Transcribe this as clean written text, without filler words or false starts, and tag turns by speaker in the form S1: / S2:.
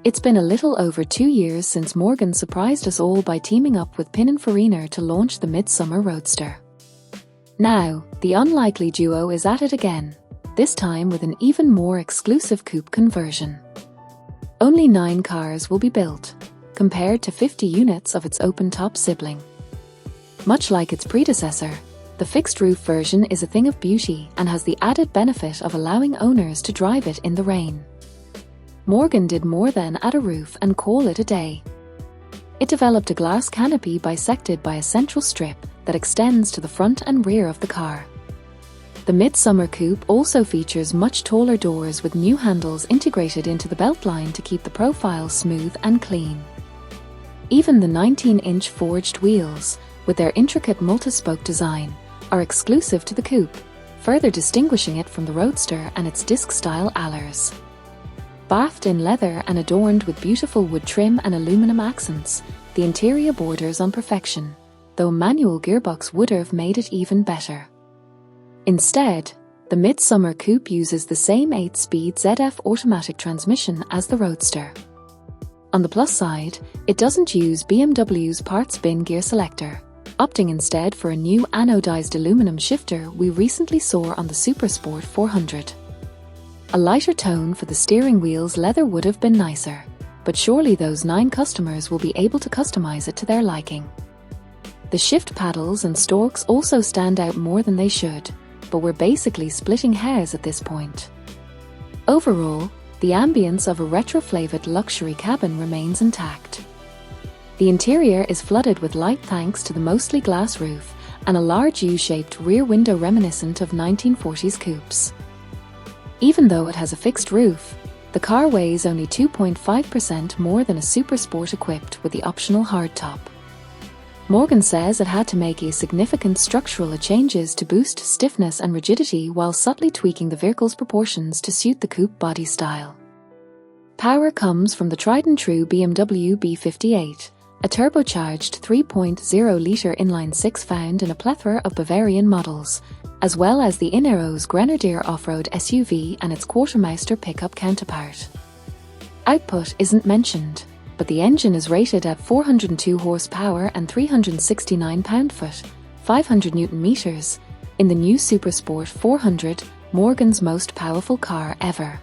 S1: It's been a little over 2 years since Morgan surprised us all by teaming up with Pininfarina to launch the Midsummer Roadster. Now, the unlikely duo is at it again, this time with an even more exclusive coupe conversion. Only 9 cars will be built, compared to 50 units of its open-top sibling. Much like its predecessor, the fixed-roof version is a thing of beauty and has the added benefit of allowing owners to drive it in the rain. Morgan did more than add a roof and call it a day. It developed a glass canopy bisected by a central strip that extends to the front and rear of the car. The Midsummer Coupe also features much taller doors with new handles integrated into the beltline to keep the profile smooth and clean. Even the 19-inch forged wheels, with their intricate multi-spoke design, are exclusive to the coupe, further distinguishing it from the Roadster and its disc-style allers. Bathed in leather and adorned with beautiful wood trim and aluminum accents, the interior borders on perfection, though a manual gearbox would have made it even better. Instead, the Midsummer Coupe uses the same 8-speed ZF automatic transmission as the Roadster. On the plus side, it doesn't use BMW's parts bin gear selector, opting instead for a new anodized aluminum shifter we recently saw on the Supersport 400. A lighter tone for the steering wheel's leather would have been nicer, but surely those 9 customers will be able to customize it to their liking. The shift paddles and stalks also stand out more than they should, but we're basically splitting hairs at this point. Overall, the ambience of a retro-flavored luxury cabin remains intact. The interior is flooded with light thanks to the mostly glass roof and a large U-shaped rear window reminiscent of 1940s coupes. Even though it has a fixed roof, the car weighs only 2.5% more than a Supersport equipped with the optional hardtop. Morgan says it had to make significant structural changes to boost stiffness and rigidity while subtly tweaking the vehicle's proportions to suit the coupe body style. Power comes from the tried-and-true BMW B58, a turbocharged 3.0-litre inline-six found in a plethora of Bavarian models, as well as the Inero's Grenadier off-road SUV and its Quartermeister pickup counterpart. Output isn't mentioned, but the engine is rated at 402 horsepower and 369 pound-foot, 500 Nm, in the new Supersport 400, Morgan's most powerful car ever.